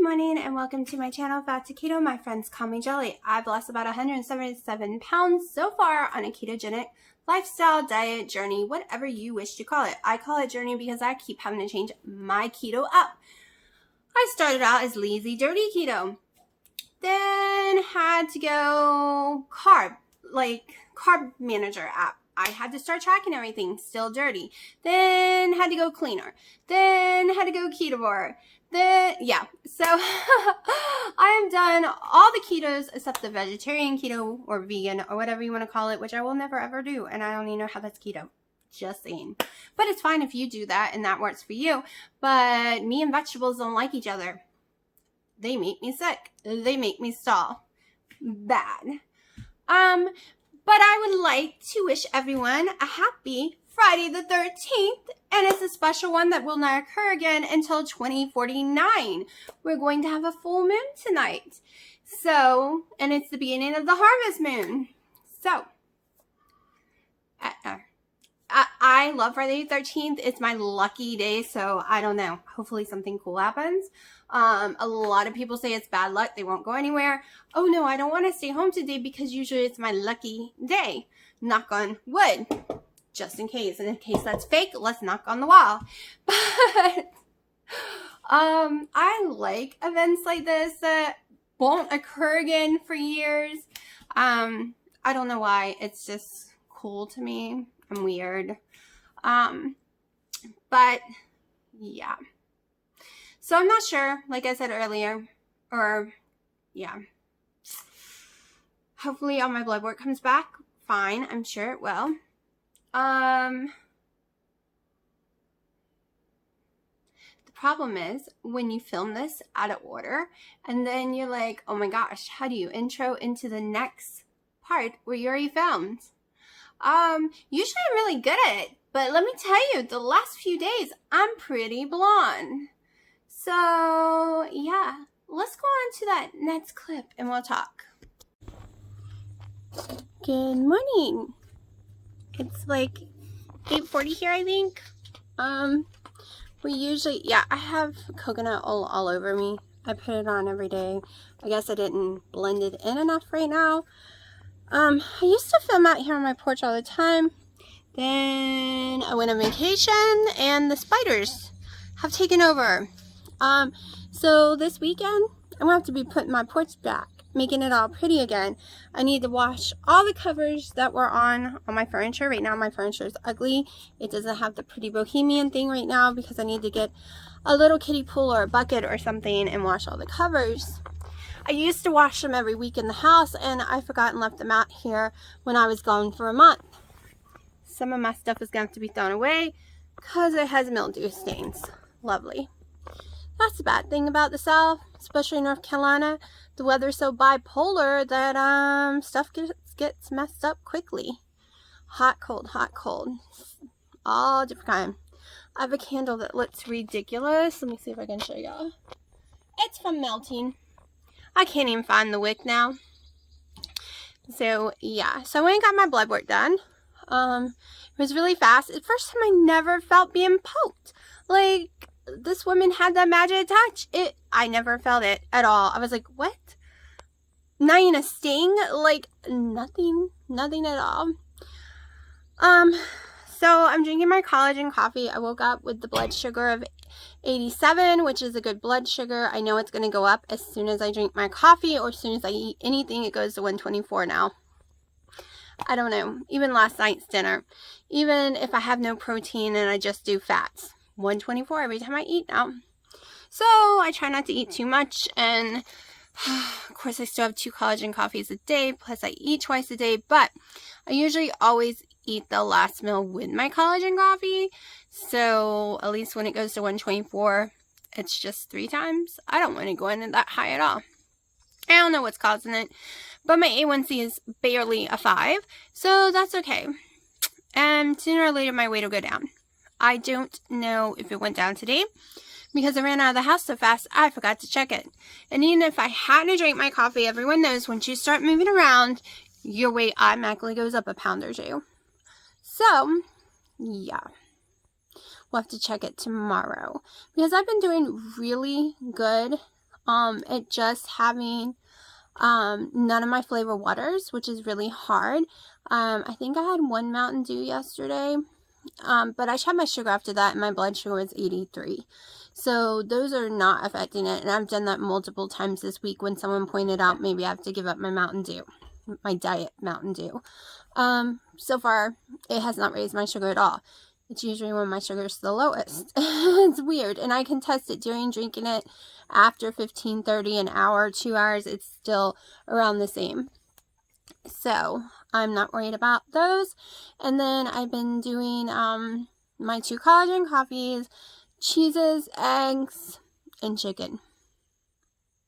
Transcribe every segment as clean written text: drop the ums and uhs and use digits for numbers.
morning and welcome to my channel, Fat to Keto. My friends call me Jelly. I've lost about 177 pounds so far on a ketogenic lifestyle, diet, journey, whatever you wish to call it. I call it journey because I keep having to change my keto up. I started out as lazy, dirty keto. Then had to go carb manager app. I had to start tracking everything, still dirty. Then had to go cleaner. Then had to go ketovore. So I am done all the ketos except the vegetarian keto or vegan or whatever you want to call it, which I will never ever do. And I don't even know how that's keto. Just saying. But it's fine if you do that and that works for you. But me and vegetables don't like each other. They make me sick. They make me stall. Bad. But I would like to wish everyone a happy Friday the 13th, and it's a special one that will not occur again until 2049. We're going to have a full moon tonight. So, and it's the beginning of the harvest moon. So, I love Friday the 13th. It's my lucky day, so I don't know. Hopefully something cool happens. A lot of people say it's bad luck. They won't go anywhere. Oh no, I don't want to stay home today because usually it's my lucky day. Knock on wood. Just in case. And in case that's fake, let's knock on the wall. But I like events like this that won't occur again for years. I don't know why. It's just cool to me. I'm weird. But yeah. So I'm not sure, like I said earlier, hopefully all my blood work comes back fine. I'm sure it will. The problem is when you film this out of order and then you're like, oh my gosh, how do you intro into the next part where you already filmed? Usually I'm really good at it, but let me tell you, the last few days I'm pretty blonde. So yeah, let's go on to that next clip and we'll talk. Good morning. It's like 8:40 here, I think. We usually, I have coconut oil all over me. I put it on every day. I guess I didn't blend it in enough right now. I used to film out here on my porch all the time. Then I went on vacation and the spiders have taken over. So this weekend, I'm going to have to be putting my porch back, making it all pretty again. I need to wash all the covers that were on my furniture. Right now my furniture is ugly. It doesn't have the pretty bohemian thing right now because I need to get a little kiddie pool or a bucket or something and wash all the covers. I used to wash them every week in the house and I forgot and left them out here when I was gone for a month. Some of my stuff is going to have to be thrown away because it has mildew stains. Lovely. That's the bad thing about the South, especially North Carolina. The weather's so bipolar that stuff gets messed up quickly. Hot, cold, all different kind. I have a candle that looks ridiculous. Let me see if I can show y'all. It's from Melting. I can't even find the wick now. So yeah, so I went and got my blood work done. It was really fast. At first time I never felt being poked. Like, this woman had that magic touch. I never felt it at all. I was like, what? Not even a sting? Like, nothing at all. So I'm drinking my collagen coffee. I woke up with the blood sugar of 87, which is a good blood sugar. I know it's going to go up as soon as I drink my coffee or as soon as I eat anything. It goes to 124 now. I don't know. Even last night's dinner. Even if I have no protein and I just do fats. 124 every time I eat now. So I try not to eat too much, and of course I still have 2 collagen coffees a day, plus I eat twice a day, but I usually always eat the last meal with my collagen coffee. So at least when it goes to 124, it's just 3 times. I don't want to go in that high at all. I don't know what's causing it, but my A1C is barely a 5, so that's okay. And sooner or later my weight will go down. I don't know if it went down today because I ran out of the house so fast I forgot to check it. And even if I had to drink my coffee, everyone knows once you start moving around, your weight automatically goes up a pound or 2. So, yeah. We'll have to check it tomorrow because I've been doing really good It just having none of my flavor waters, which is really hard. I think I had one Mountain Dew yesterday, but I checked my sugar after that and my blood sugar was 83. So those are not affecting it, and I've done that multiple times this week when someone pointed out maybe I have to give up my Mountain Dew, my diet Mountain Dew. So far it has not raised my sugar at all. It's usually when my sugar is the lowest. It's weird, and I can test it during drinking it. After 15-30, an hour, 2 hours, it's still around the same. So I'm not worried about those. And then I've been doing my 2 collagen coffees, cheeses, eggs, and chicken.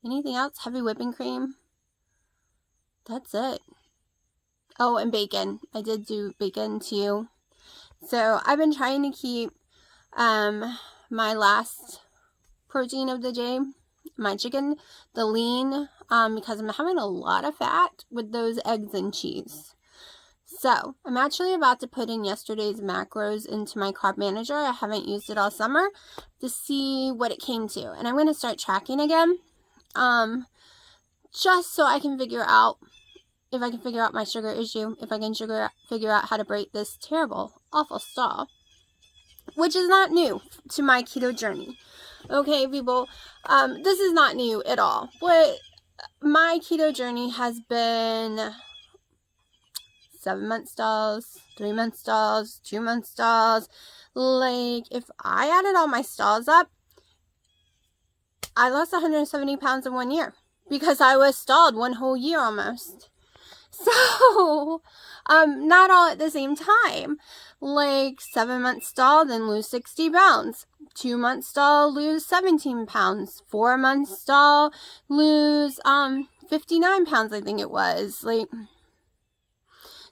Anything else? Heavy whipping cream. That's it. Oh, and bacon. I did do bacon too. So I've been trying to keep my last protein of the day, my chicken, the lean, because I'm having a lot of fat with those eggs and cheese. So I'm actually about to put in yesterday's macros into my carb manager. I haven't used it all summer to see what it came to, and I'm going to start tracking again, just so I can figure out if I can figure out my sugar issue, if I can figure out how to break this terrible, awful stall, which is not new to my keto journey. Okay, people, this is not new at all. But my keto journey has been 7-month stalls, 3-month stalls, 2-month stalls. Like, if I added all my stalls up, I lost 170 pounds in 1 year because I was stalled 1 whole year almost. So, not all at the same time. Like 7-month stall, then lose 60 pounds. 2-month stall, lose 17 pounds. 4-month stall, lose 59 pounds, I think it was. Like,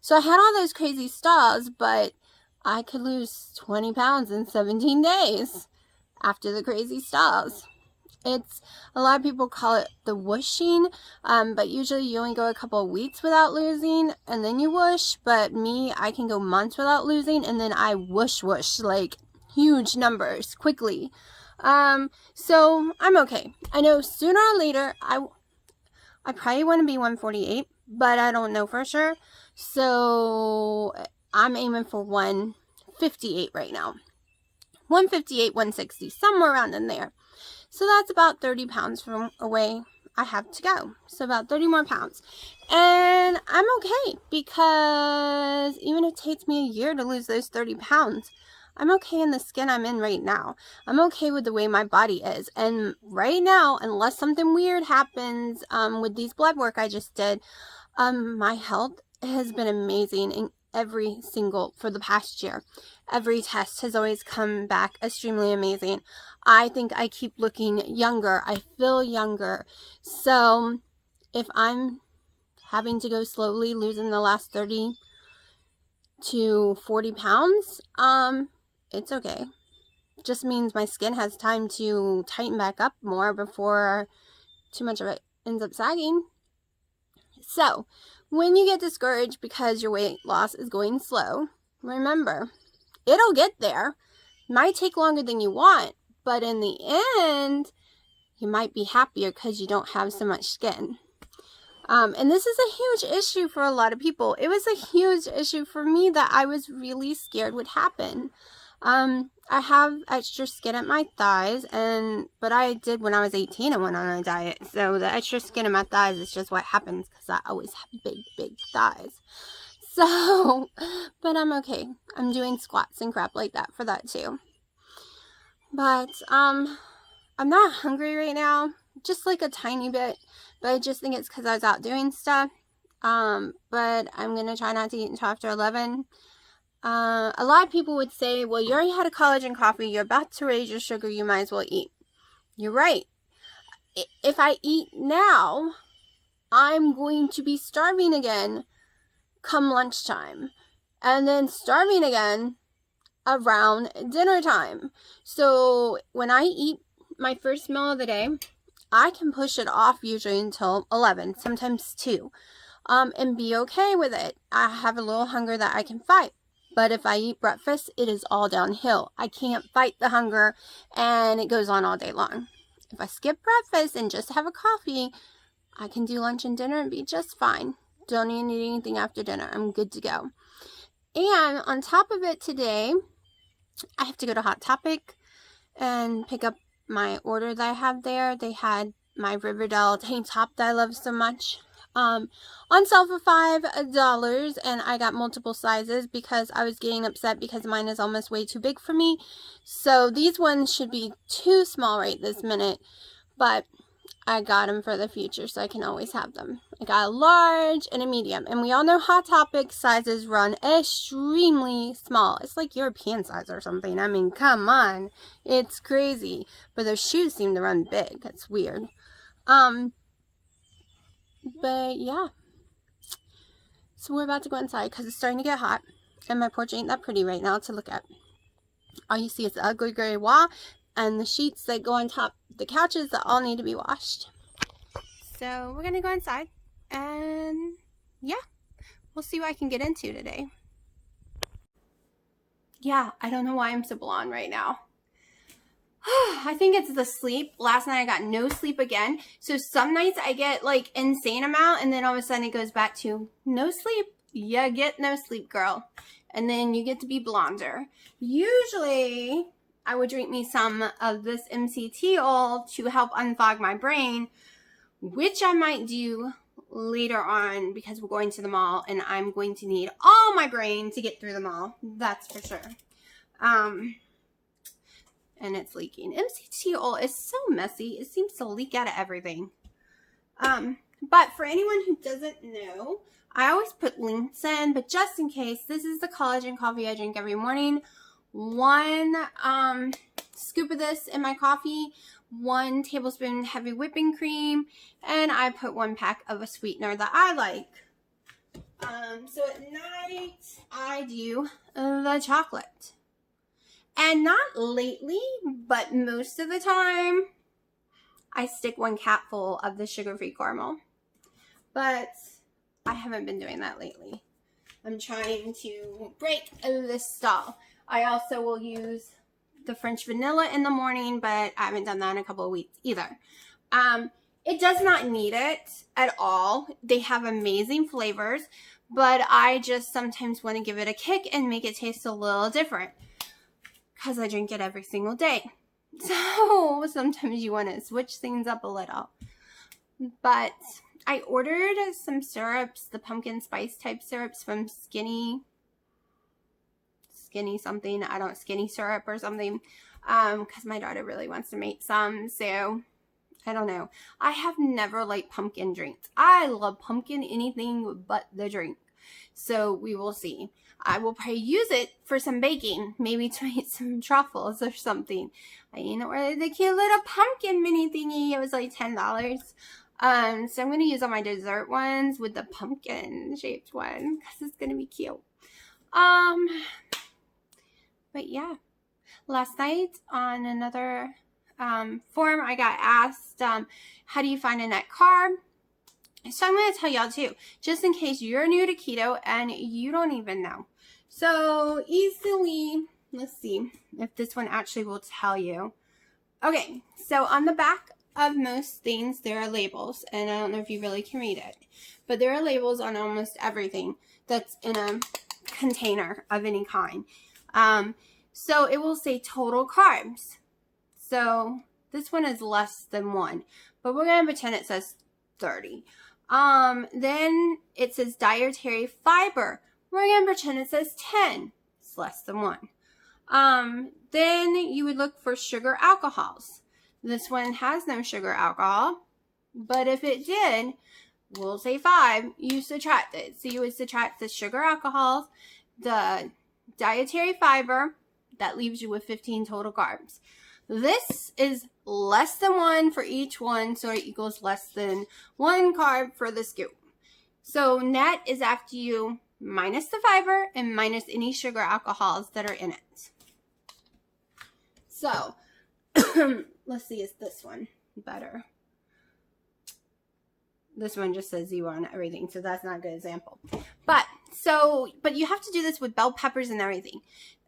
so I had all those crazy stalls, but I could lose 20 pounds in 17 days after the crazy stalls. It's, a lot of people call it the whooshing, but usually you only go a couple of weeks without losing, and then you whoosh. But me, I can go months without losing, and then I whoosh, like huge numbers quickly. So I'm okay. I know sooner or later, I probably want to be 148, but I don't know for sure. So I'm aiming for 158 right now. 158, 160, somewhere around in there. So that's about 30 pounds from away I have to go. So about 30 more pounds. And I'm okay, because even if it takes me a year to lose those 30 pounds, I'm okay in the skin I'm in right now. I'm okay with the way my body is. And right now, unless something weird happens with these blood work I just did, my health has been amazing in every single, for the past year. Every test has always come back extremely amazing. I think I keep looking younger. I feel younger. So if I'm having to go slowly, losing the last 30 to 40 pounds, it's okay. Just means my skin has time to tighten back up more before too much of it ends up sagging. So when you get discouraged because your weight loss is going slow, remember, it'll get there. It might take longer than you want, but in the end, you might be happier because you don't have so much skin. And this is a huge issue for a lot of people. It was a huge issue for me that I was really scared would happen. I have extra skin at my thighs, but I did when I was 18 and went on a diet. So the extra skin in my thighs is just what happens because I always have big thighs. So, but I'm okay. I'm doing squats and crap like that for that too. But, I'm not hungry right now, just like a tiny bit, but I just think it's because I was out doing stuff. But I'm going to try not to eat until after 11. A lot of people would say, well, you already had a collagen coffee, you're about to raise your sugar, you might as well eat. You're right. If I eat now, I'm going to be starving again come lunchtime, and then starving again around dinner time. So when I eat my first meal of the day, I can push it off usually until 11, sometimes 2, and be okay with it. I have a little hunger that I can fight. But if I eat breakfast, it is all downhill. I can't fight the hunger, and it goes on all day long. If I skip breakfast and just have a coffee, I can do lunch and dinner and be just fine. Don't even need anything after dinner. I'm good to go. And on top of it today, I have to go to Hot Topic and pick up my order that I have there. They had my Riverdale tank top that I love so much on sale for $5, and I got multiple sizes because I was getting upset because mine is almost way too big for me. So these ones should be too small right this minute, but I got them for the future so I can always have them. I got a large and a medium, and we all know Hot Topic sizes run extremely small. It's like European size or something. I mean, come on. It's crazy. But those shoes seem to run big. It's weird. But yeah. So we're about to go inside because it's starting to get hot, and my porch ain't that pretty right now to look at. All you see is the ugly gray wall and the sheets that go on top the couches that all need to be washed. So we're gonna go inside and yeah, we'll see what I can get into today. Yeah, I don't know why I'm so blonde right now. I think it's the sleep. Last night I got no sleep again. So some nights I get like insane amount, and then all of a sudden it goes back to no sleep. You get no sleep, girl. And then you get to be blonder. Usually I would drink me some of this MCT oil to help unfog my brain, which I might do later on because we're going to the mall and I'm going to need all my brain to get through the mall. That's for sure. And it's leaking. MCT oil is so messy. It seems to leak out of everything. But for anyone who doesn't know, I always put links in, but just in case, this is the collagen coffee I drink every morning. 1 scoop of this in my coffee, 1 tablespoon heavy whipping cream, and I put 1 pack of a sweetener that I like. So at night, I do the chocolate. And not lately, but most of the time, I stick 1 capful of the sugar-free caramel. But I haven't been doing that lately. I'm trying to break this stall. I also will use the French vanilla in the morning, but I haven't done that in a couple of weeks either. It does not need it at all. They have amazing flavors, but I just sometimes want to give it a kick and make it taste a little different because I drink it every single day. So sometimes you want to switch things up a little. But I ordered some syrups, the pumpkin spice type syrups from Skinny something, Skinny syrup or something, because my daughter really wants to make some, so I don't know. I have never liked pumpkin drinks. I love pumpkin anything but the drink, so we will see. I will probably use it for some baking, maybe to make some truffles or something. I ordered the cute little pumpkin mini thingy. It was like $10. So I'm going to use all my dessert ones with the pumpkin shaped one because it's going to be cute. But yeah, last night on another forum, I got asked, how do you find a net carb? So I'm going to tell y'all too, just in case you're new to keto and you don't even know. So easily, let's see if this one actually will tell you. Okay, so on the back of most things, there are labels, and I don't know if you really can read it, but there are labels on almost everything that's in a container of any kind. So it will say total carbs. So this one is less than 1, but we're going to pretend it says 30. Then it says dietary fiber. We're going to pretend it says 10. It's less than 1. Then you would look for sugar alcohols. This one has no sugar alcohol, but if it did, we'll say 5. You subtract it. So you would subtract the sugar alcohols, the dietary fiber, that leaves you with 15 total carbs. This is less than 1 for each one, so it equals less than 1 carb for the scoop. So net is after you minus the fiber and minus any sugar alcohols that are in it. So let's see, is this one better? This one just says 0 on everything, so that's not a good example. But you have to do this with bell peppers and everything.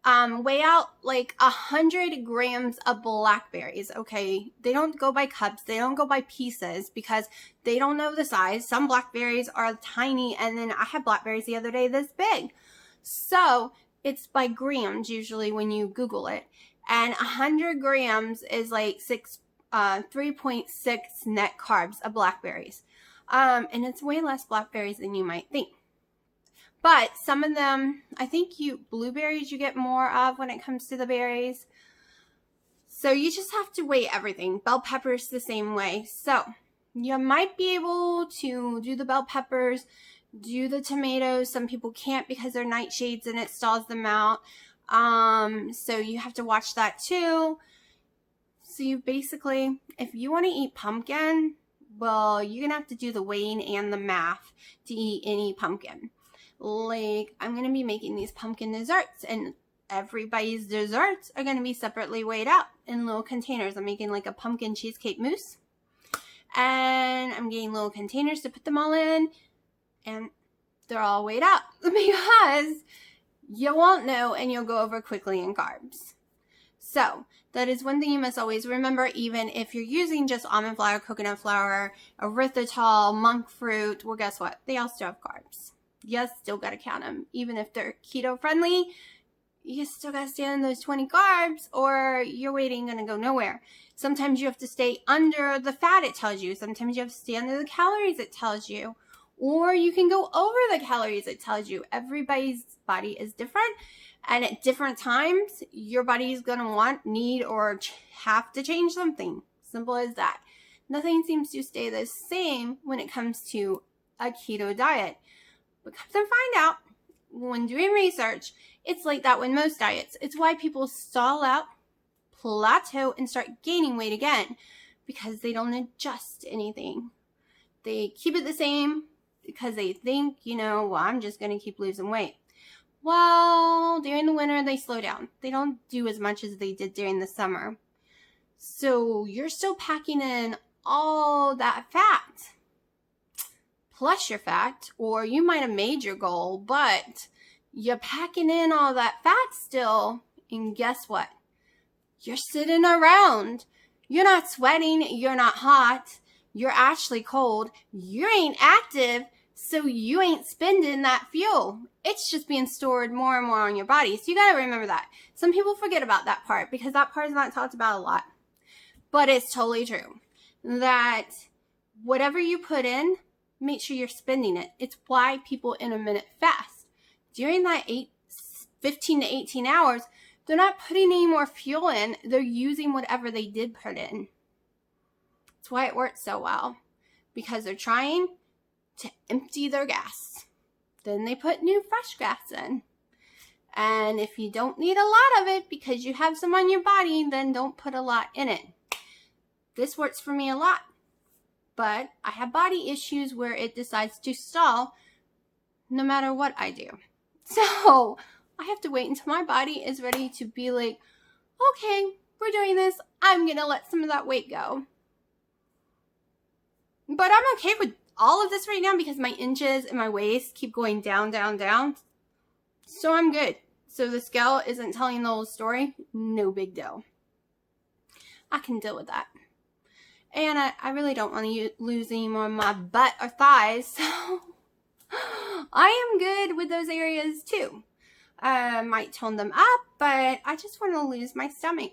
Weigh out like 100 grams of blackberries, okay? They don't go by cups. They don't go by pieces because they don't know the size. Some blackberries are tiny, and then I had blackberries the other day this big. So it's by grams usually when you Google it. And 100 grams is like 3.6 net carbs of blackberries. And it's way less blackberries than you might think. But some of them, I think blueberries you get more of when it comes to the berries. So you just have to weigh everything. Bell peppers the same way. So you might be able to do the bell peppers, do the tomatoes. Some people can't because they're nightshades and it stalls them out. So you have to watch that too. So you basically, if you want to eat pumpkin, well, you're going to have to do the weighing and the math to eat any pumpkin. Like, I'm going to be making these pumpkin desserts, and everybody's desserts are going to be separately weighed out in little containers. I'm making like a pumpkin cheesecake mousse, and I'm getting little containers to put them all in, and they're all weighed out because you won't know and you'll go over quickly in carbs. So that is one thing you must always remember, even if you're using just almond flour, coconut flour, erythritol, monk fruit. Well, guess what? They all still have carbs. You still got to count them. Even if they're keto friendly, you still got to stay on those 20 carbs or your weight ain't going to go nowhere. Sometimes you have to stay under the fat it tells you. Sometimes you have to stay under the calories it tells you. Or you can go over the calories it tells you. Everybody's body is different. And at different times, your body is going to want, need, or have to change something. Simple as that. Nothing seems to stay the same when it comes to a keto diet. But come to find out, when doing research, it's like that with most diets. It's why people stall out, plateau, and start gaining weight again. Because they don't adjust anything. They keep it the same because they think, well, I'm just going to keep losing weight. Well, during the winter, they slow down. They don't do as much as they did during the summer. So you're still packing in all that fat, plus your fat, or you might have made your goal, but you're packing in all that fat still, and guess what? You're sitting around. You're not sweating. You're not hot. You're actually cold. You ain't active. So you ain't spending that fuel. It's just being stored more and more on your body. So you got to remember that. Some people forget about that part because that part is not talked about a lot. But it's totally true. That whatever you put in, make sure you're spending it. It's why people intermittent fast. During that 15 to 18 hours, they're not putting any more fuel in. They're using whatever they did put in. That's why it works so well. Because they're trying to empty their gas. Then they put new fresh gas in. And if you don't need a lot of it because you have some on your body, then don't put a lot in it. This works for me a lot. But I have body issues where it decides to stall no matter what I do. So I have to wait until my body is ready to be like, okay, we're doing this. I'm going to let some of that weight go. But I'm okay with all of this right now because my inches and my waist keep going down, down, down. So I'm good. So the scale isn't telling the whole story. No big deal. I can deal with that. And I really don't want to lose any more of my butt or thighs. So I am good with those areas too. I might tone them up, but I just want to lose my stomach.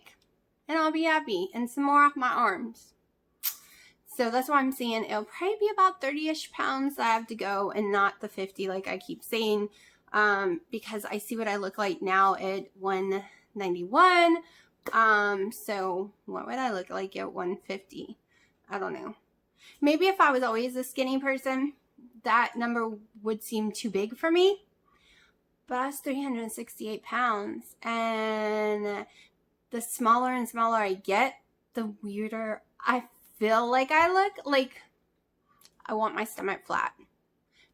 And I'll be happy. And some more off my arms. So that's why I'm saying it'll probably be about 30-ish pounds that I have to go and not the 50 like I keep saying. Because I see what I look like now at 191. So what would I look like at 150? I don't know. Maybe if I was always a skinny person, that number would seem too big for me. But I was 368 pounds. And the smaller and smaller I get, the weirder I feel like I look. Like I want my stomach flat.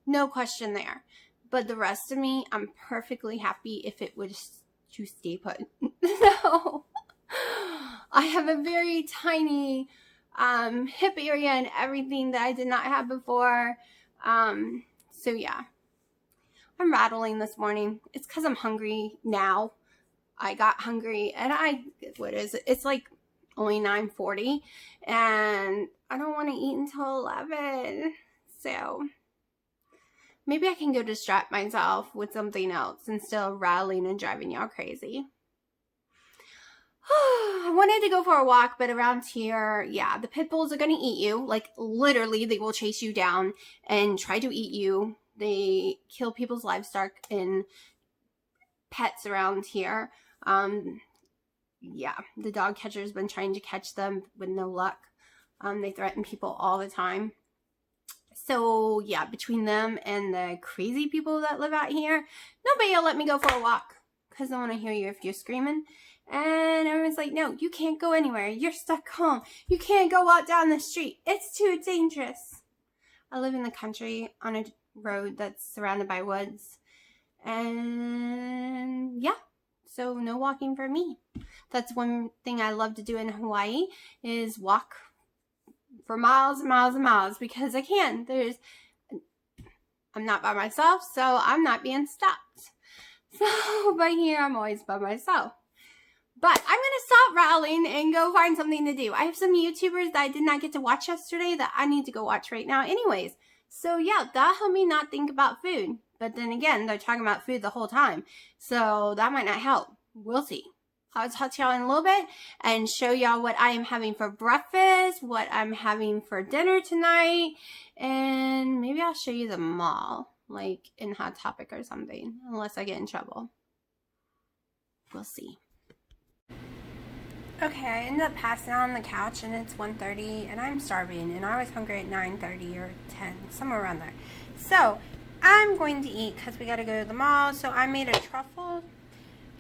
No question there. But the rest of me, I'm perfectly happy if it was to stay put. So I have a very tiny hip area and everything that I did not have before. So yeah, I'm rattling this morning. It's because I'm hungry now. I got hungry and what is it? It's like only 9:40 and I don't want to eat until 11. So maybe I can go distract myself with something else instead of rattling and driving y'all crazy. I wanted to go for a walk, but around here, yeah, the pit bulls are going to eat you. Like, literally, they will chase you down and try to eat you. They kill people's livestock and pets around here. Yeah, the dog catcher's been trying to catch them with no luck. They threaten people all the time. So, yeah, between them and the crazy people that live out here, nobody will let me go for a walk because they want to hear you if you're screaming. And everyone's like, no, you can't go anywhere. You're stuck home. You can't go out down the street. It's too dangerous. I live in the country on a road that's surrounded by woods. And yeah, so no walking for me. That's one thing I love to do in Hawaii is walk for miles and miles and miles because I can. I'm not by myself, so I'm not being stopped. So by here, I'm always by myself. But I'm going to stop rattling and go find something to do. I have some YouTubers that I did not get to watch yesterday that I need to go watch right now anyways. So yeah, that helped me not think about food. But then again, they're talking about food the whole time. So that might not help. We'll see. I'll talk to y'all in a little bit and show y'all what I am having for breakfast, what I'm having for dinner tonight, and maybe I'll show you the mall, like in Hot Topic or something, unless I get in trouble. We'll see. Okay, I ended up passing out on the couch and it's 1:30 and I'm starving and I was hungry at 9:30 or 10, somewhere around there. So I'm going to eat because we got to go to the mall. So I made a truffle,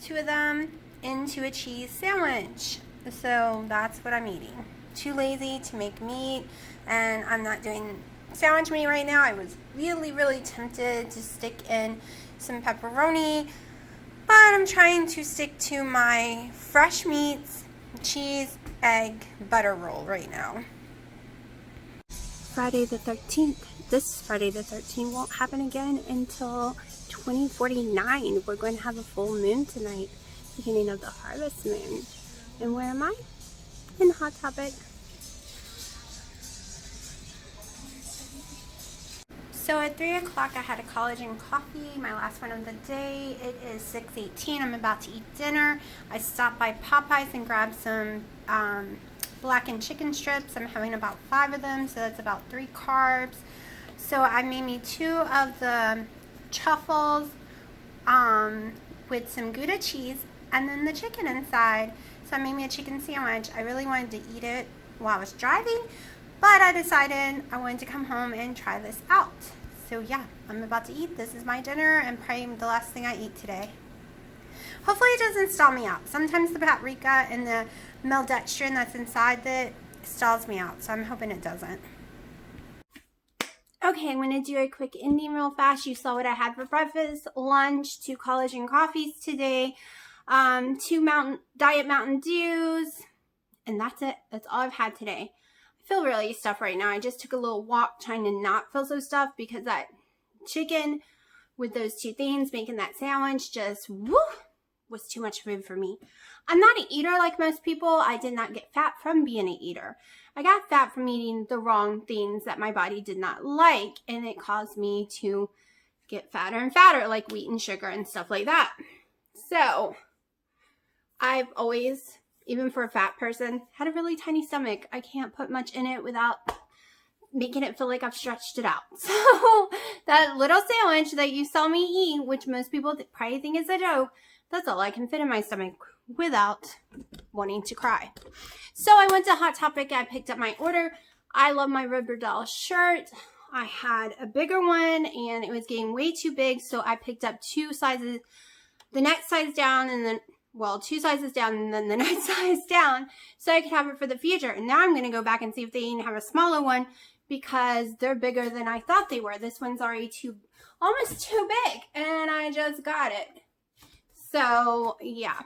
2 of them, into a cheese sandwich. So that's what I'm eating. Too lazy to make meat and I'm not doing sandwich meat right now. I was really tempted to stick in some pepperoni, but I'm trying to stick to my fresh meats, cheese, egg, butter roll right now. Friday the 13th. This Friday the 13th won't happen again until 2049. We're going to have a full moon tonight, beginning of the harvest moon. And where am I? In Hot Topic. So at 3 o'clock I had a collagen coffee, my last one of the day. It is 6:18. I'm about to eat dinner. I stopped by Popeyes and grabbed some blackened chicken strips. I'm having about 5 of them, so that's about 3 carbs. So I made me 2 of the truffles with some Gouda cheese and then the chicken inside. So I made me a chicken sandwich. I really wanted to eat it while I was driving, but I decided I wanted to come home and try this out. So yeah, I'm about to eat. This is my dinner and probably the last thing I eat today. Hopefully it doesn't stall me out. Sometimes the paprika and the maltodextrin that's inside it stalls me out, so I'm hoping it doesn't. Okay, I'm going to do a quick ending real fast. You saw what I had for breakfast, lunch, 2 collagen coffees today, 2 Diet Mountain Dews, and that's it. That's all I've had today. I feel really stuffed right now. I just took a little walk trying to not feel so stuffed because that chicken with those 2 things, making that sandwich, just was too much food for me. I'm not an eater like most people. I did not get fat from being an eater. I got fat from eating the wrong things that my body did not like, and it caused me to get fatter and fatter, like wheat and sugar and stuff like that. So I've always, even for a fat person, had a really tiny stomach. I can't put much in it without making it feel like I've stretched it out. So that little sandwich that you saw me eat, which most people probably think is a joke, that's all I can fit in my stomach without wanting to cry. So I went to Hot Topic. I picked up my order. I love my Riverdale shirt. I had a bigger one and it was getting way too big, so I picked up 2 sizes, the next size down and then, well, 2 sizes down and then the next size down, so I could have it for the future. And now I'm going to go back and see if they even have a smaller one because they're bigger than I thought they were. This one's already almost too big, and I just got it. So yeah,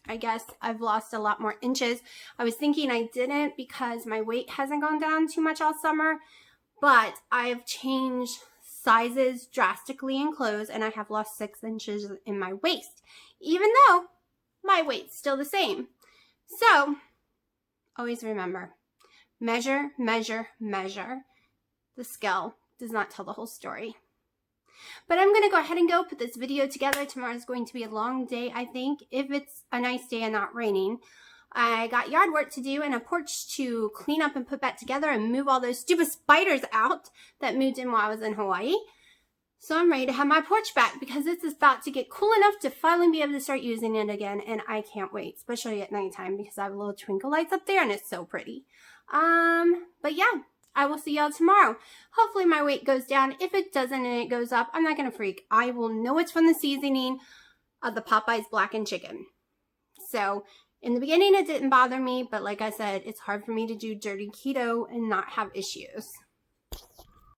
I guess I've lost a lot more inches. I was thinking I didn't because my weight hasn't gone down too much all summer, but I've changed sizes drastically in clothes and I have lost 6 inches in my waist, even though my weight's still the same. So always remember, measure, measure, measure. The scale does not tell the whole story. But I'm going to go ahead and go put this video together. Tomorrow's going to be a long day, I think, if it's a nice day and not raining. I got yard work to do and a porch to clean up and put back together and move all those stupid spiders out that moved in while I was in Hawaii. So I'm ready to have my porch back because it's about to get cool enough to finally be able to start using it again. And I can't wait, especially at nighttime because I have little twinkle lights up there and it's so pretty. But yeah. I will see y'all tomorrow. Hopefully my weight goes down. If it doesn't and it goes up, I'm not going to freak. I will know it's from the seasoning of the Popeyes blackened chicken. So in the beginning, it didn't bother me. But like I said, it's hard for me to do dirty keto and not have issues.